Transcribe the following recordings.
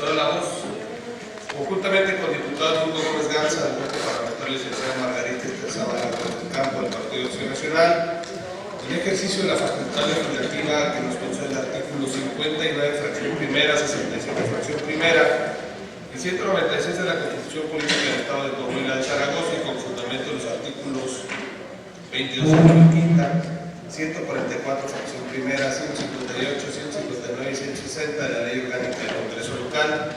cedo la voz, conjuntamente con el diputado Hugo Gómez Garza, del Grupo Parlamentario Licenciada Margarita Zavala del Campo del Partido de Acción Nacional, en ejercicio de la facultad legislativa que nos concede el artículo 59, fracción primera, 67, fracción primera, y 196 de la Constitución Política del Estado de Coahuila de Zaragoza, y con fundamento en los artículos 22, fracción quinta, 144, fracción primera, 158, 159 y 160 de la Ley Orgánica del Congreso Local,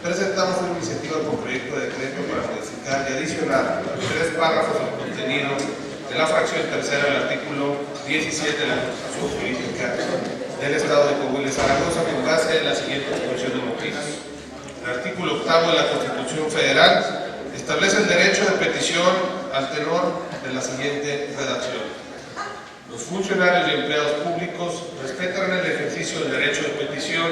presentamos una iniciativa con proyecto de decreto para modificar y adicionar los 3 párrafos del contenido de la fracción tercera del artículo 17 de la Constitución Política del Estado de Coahuila y Zaragoza, con base en la siguiente exposición de motivos. El artículo 8 de la Constitución Federal establece el derecho de petición al tenor de la siguiente redacción: los funcionarios y empleados públicos respetan el ejercicio del derecho de petición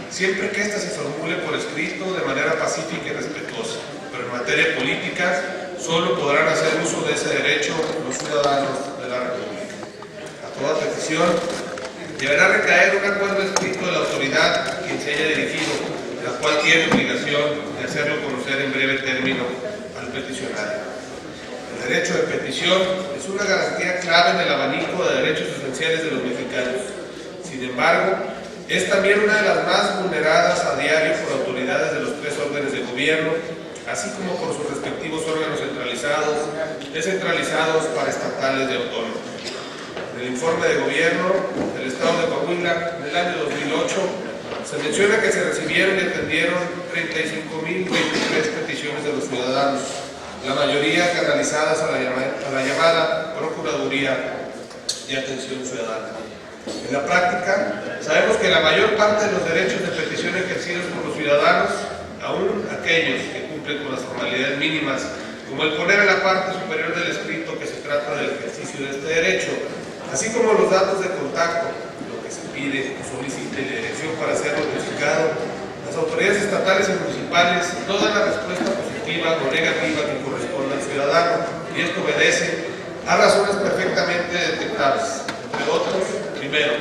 siempre que ésta se formule por escrito de manera pacífica y respetuosa, pero en materia política solo podrán hacer uso de ese derecho los ciudadanos de la República. A toda petición deberá recaer un acuerdo escrito de la autoridad a quien se haya dirigido, la cual tiene obligación de hacerlo conocer en breve término al peticionario. El derecho de petición es una garantía clave en el abanico de derechos esenciales de los mexicanos. Sin embargo, es también una de las más vulneradas a diario por autoridades de los 3 órdenes de gobierno, así como por sus respectivos órganos centralizados, descentralizados, paraestatales y autónomos. En el informe de gobierno del Estado de Coahuila, en el año 2008, se menciona que se recibieron y atendieron 35.023 peticiones de los ciudadanos, la mayoría canalizadas a la llamada Procuraduría de Atención Ciudadana. En la práctica, sabemos que la mayor parte de los derechos de petición ejercidos por los ciudadanos, aún aquellos que cumplen con las formalidades mínimas, como el poner en la parte superior del escrito que se trata del ejercicio de este derecho, así como los datos de contacto, lo que se pide o solicite la dirección para ser notificado, las autoridades estatales y municipales no dan la respuesta positiva o negativa que corresponde al ciudadano, y esto obedece a razones perfectamente detectables, entre otros: primero,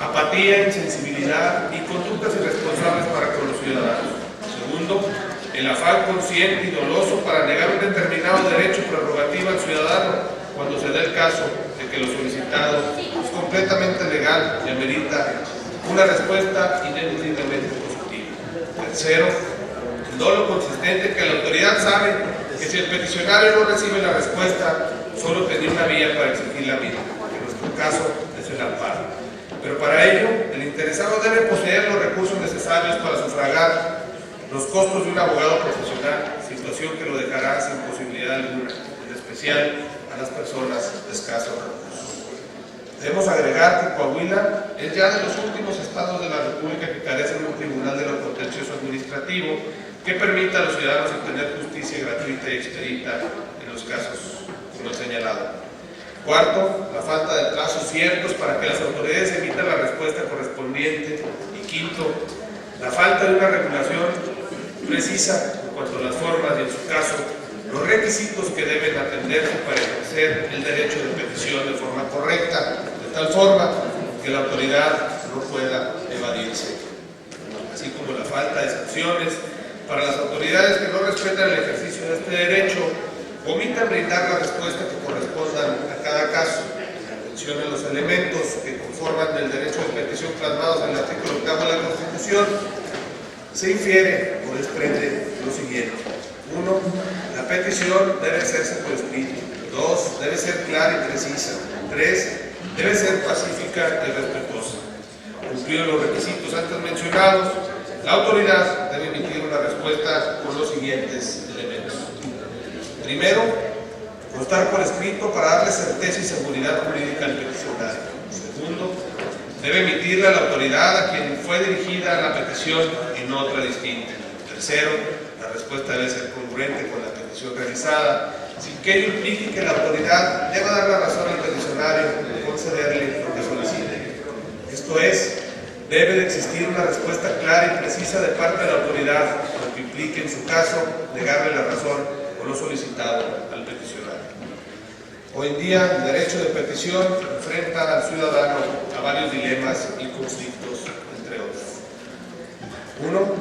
apatía, insensibilidad y conductas irresponsables para con los ciudadanos. Segundo, el afán consciente y doloso para negar un determinado derecho prerrogativa al ciudadano cuando se da el caso de que lo solicitado es completamente legal y amerita una respuesta ineludiblemente positiva. Tercero, el dolo consistente que la autoridad sabe que si el peticionario no recibe la respuesta, solo tenía una vía para exigir la misma, que en nuestro caso es el amparo. Pero para ello, el interesado debe poseer los recursos necesarios para sufragar los costos de un abogado profesional, situación que lo dejará sin posibilidad alguna, en especial a las personas de escasos recursos. Debemos agregar que Coahuila es ya de los últimos estados de la República que carecen de un tribunal de lo contencioso administrativo que permita a los ciudadanos obtener justicia gratuita y expedita en los casos como he señalado. Cuarto, la falta de plazos ciertos para que las autoridades emitan la respuesta correspondiente. Y quinto, la falta de una regulación precisa en cuanto a las formas y, en su caso, los requisitos que deben atenderse para ejercer el derecho de petición de forma correcta, de tal forma que la autoridad no pueda evadirse, así como la falta de sanciones para las autoridades que no respetan el ejercicio de este derecho, omitan brindar la respuesta que correspondan a cada caso. Mencionan los elementos que conforman el derecho de petición plasmados en el artículo 8 de la Constitución. Se infiere o desprende lo siguiente: 1. La petición debe hacerse por escrito. 2. Debe ser clara y precisa. 3. Debe ser pacífica y respetuosa. Cumplidos los requisitos antes mencionados, la autoridad debe emitir una respuesta con los siguientes elementos. Primero, constar por escrito para darle certeza y seguridad jurídica al peticionario. Segundo, debe emitirla a la autoridad a quien fue dirigida la petición y no otra distinta. Tercero, la respuesta debe ser congruente con la petición realizada, sin que ello implique que la autoridad deba dar la razón al peticionario y concederle lo que solicite. Esto es, debe de existir una respuesta clara y precisa de parte de la autoridad, lo que implique, en su caso, negarle la razón o lo solicitado al peticionario. Hoy en día, el derecho de petición enfrenta al ciudadano a varios dilemas y conflictos, entre otros. 1.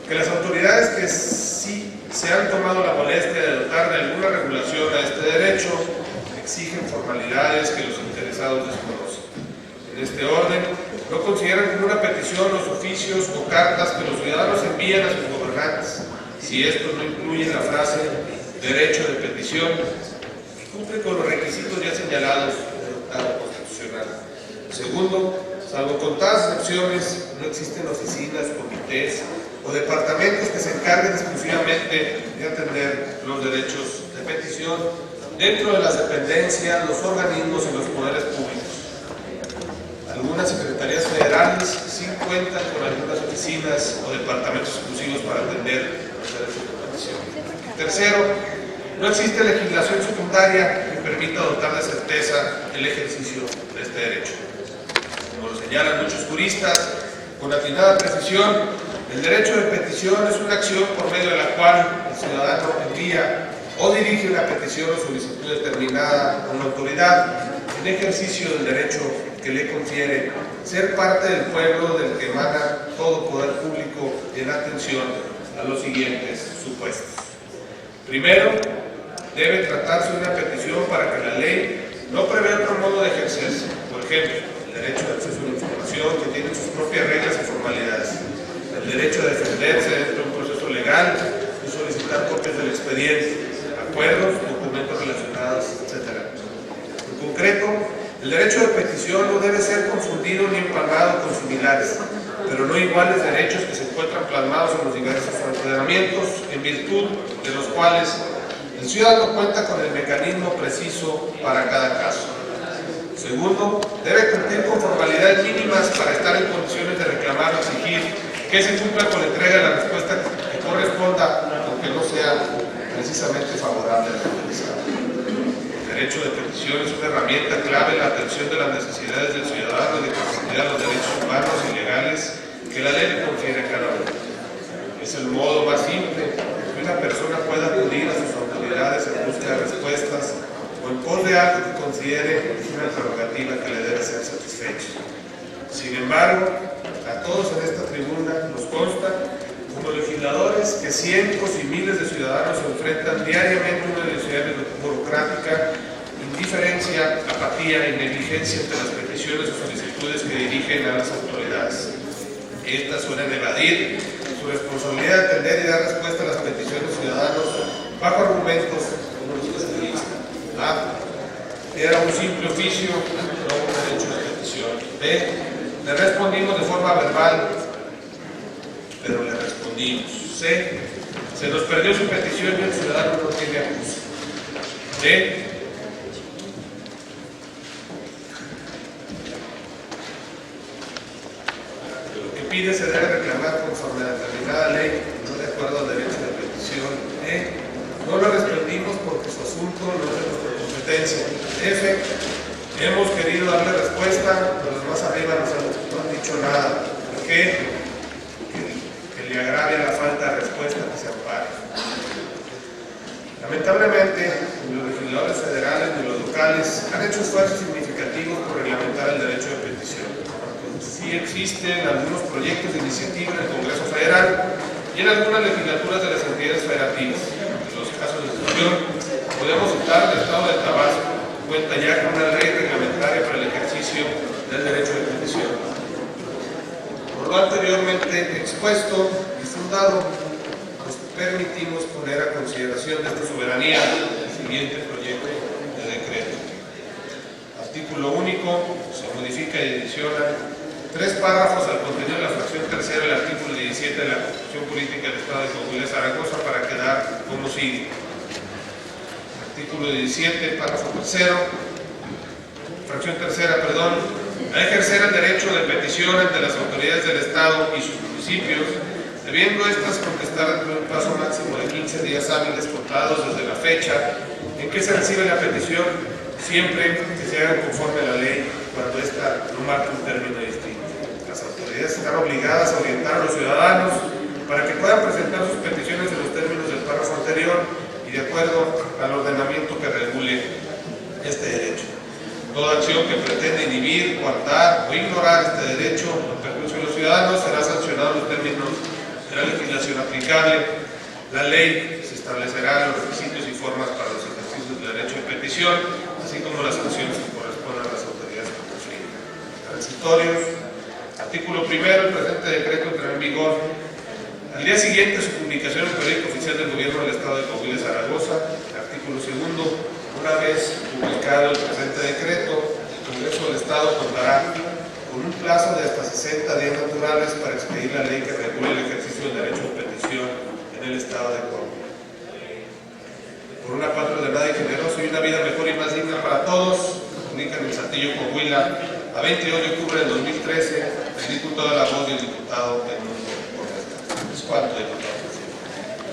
que las autoridades que sí se han tomado la molestia de dotar de alguna regulación a este derecho exigen formalidades que los interesados desconocen. En este orden, no consideran como una petición los oficios o cartas que los ciudadanos envían a sus gobernantes, si estos no incluyen la frase derecho de petición, que cumple con los requisitos ya señalados en el Tratado Constitucional. Segundo, salvo contadas excepciones, no existen oficinas, comités o departamentos que se encarguen exclusivamente de atender los derechos de petición dentro de las dependencias, los organismos y los poderes públicos. Algunas secretarías federales sí cuentan con algunas oficinas o departamentos exclusivos para atender los derechos de petición. Tercero, no existe legislación secundaria que permita dotar de certeza el ejercicio de este derecho. Como lo señalan muchos juristas, con atinada precisión, el derecho de petición es una acción por medio de la cual el ciudadano envía o dirige una petición o solicitud determinada a una autoridad en ejercicio del derecho que le confiere ser parte del pueblo del que emana todo poder público en atención a los siguientes supuestos. Primero, debe tratarse de una petición para que la ley no prevé otro modo de ejercerse. Por ejemplo, el derecho de acceso a la información, que tiene sus propias reglas y formalidades. El derecho a defenderse dentro de un proceso legal y solicitar copias del expediente, acuerdos, documentos relacionados, etc. En concreto, el derecho de petición no debe ser confundido ni empalmado con similares, pero no iguales derechos que se encuentran plasmados en los diversos ordenamientos, en virtud de los cuales el ciudadano cuenta con el mecanismo preciso para cada caso. Segundo, debe cumplir con formalidades mínimas para estar en condiciones de reclamar o exigir que se cumpla con la entrega de la respuesta que corresponda, aunque no sea precisamente favorable al interesado. El derecho de petición es una herramienta clave en la atención de las necesidades del ciudadano y de conformidad a los derechos humanos y legales que la ley le confiere a cada uno. Es el modo más simple que una persona pueda acudir a sus autoridades en busca de respuestas o en pos de algo que considere una prerrogativa que le debe ser satisfecha. Sin embargo, a todos en esta tribuna nos consta, como legisladores, que cientos y miles de ciudadanos se enfrentan diariamente a una necesidad burocrática, indiferencia, apatía y negligencia ante las peticiones o solicitudes que dirigen a las autoridades. Estas suelen evadir su responsabilidad de atender y dar respuesta a las peticiones de ciudadanos bajo argumentos como los que se listan. A. Era un simple oficio, no un derecho de petición. B. Le respondimos de forma verbal, pero le respondimos. C. Se nos perdió su petición y el ciudadano no tiene acusa. D. Lo que pide se debe reclamar conforme a la determinada ley, no de acuerdo al derecho de petición. E. No lo respondimos porque su asunto no es de nuestra competencia. F. Hemos querido darle respuesta, pero los más arriba no han dicho nada. ¿Por qué? Que le agravia la falta de respuesta que se ampare. Lamentablemente, ni los legisladores federales ni los locales han hecho esfuerzos significativos por reglamentar el derecho de petición. Sí existen algunos proyectos de iniciativa en el Congreso Federal y en algunas legislaturas de las entidades federativas. En los casos de discusión, podemos citar el Estado de Tabasco, cuenta ya con una ley reglamentaria para el ejercicio del derecho de petición. Por lo anteriormente expuesto y fundado, nos permitimos poner a consideración de esta soberanía el siguiente proyecto de decreto. Artículo único, se modifica y adiciona 3 párrafos al contenido de la fracción tercera del artículo 17 de la Constitución Política del Estado de Coahuila Zaragoza para quedar como sigue. Artículo 17, párrafo tercero, fracción tercera, a ejercer el derecho de petición ante las autoridades del Estado y sus municipios, debiendo éstas contestar en un plazo máximo de 15 días hábiles contados desde la fecha en que se recibe la petición, siempre que se haga conforme a la ley, cuando ésta no marque un término distinto. Las autoridades están obligadas a orientar a los ciudadanos para que puedan presentar sus peticiones en los términos del párrafo anterior y de acuerdo al ordenamiento que regule este derecho. Toda acción que pretende inhibir, coartar o ignorar este derecho en perjuicio de los ciudadanos será sancionada en los términos de la legislación aplicable. La ley se establecerá los requisitos y formas para los ejercicios de derecho de petición, así como las sanciones que correspondan a las autoridades transitorios. Artículo primero. El presente decreto entrará en vigor al día siguiente de su publicación en el periódico oficial del Gobierno del Estado de Coahuila y Zaragoza. Artículo segundo. Una vez publicado el presente decreto, el Congreso del Estado contará con un plazo de hasta 60 días naturales para expedir la ley que regule el ejercicio del derecho de petición en el Estado de Coahuila. Por una parte ordenada y generosa y una vida mejor y más digna para todos, comunica en el Saltillo, Coahuila, a 22 de octubre del 2013, el diputado de La Voz y el diputado Edmundo Correa. Es cuanto, diputado.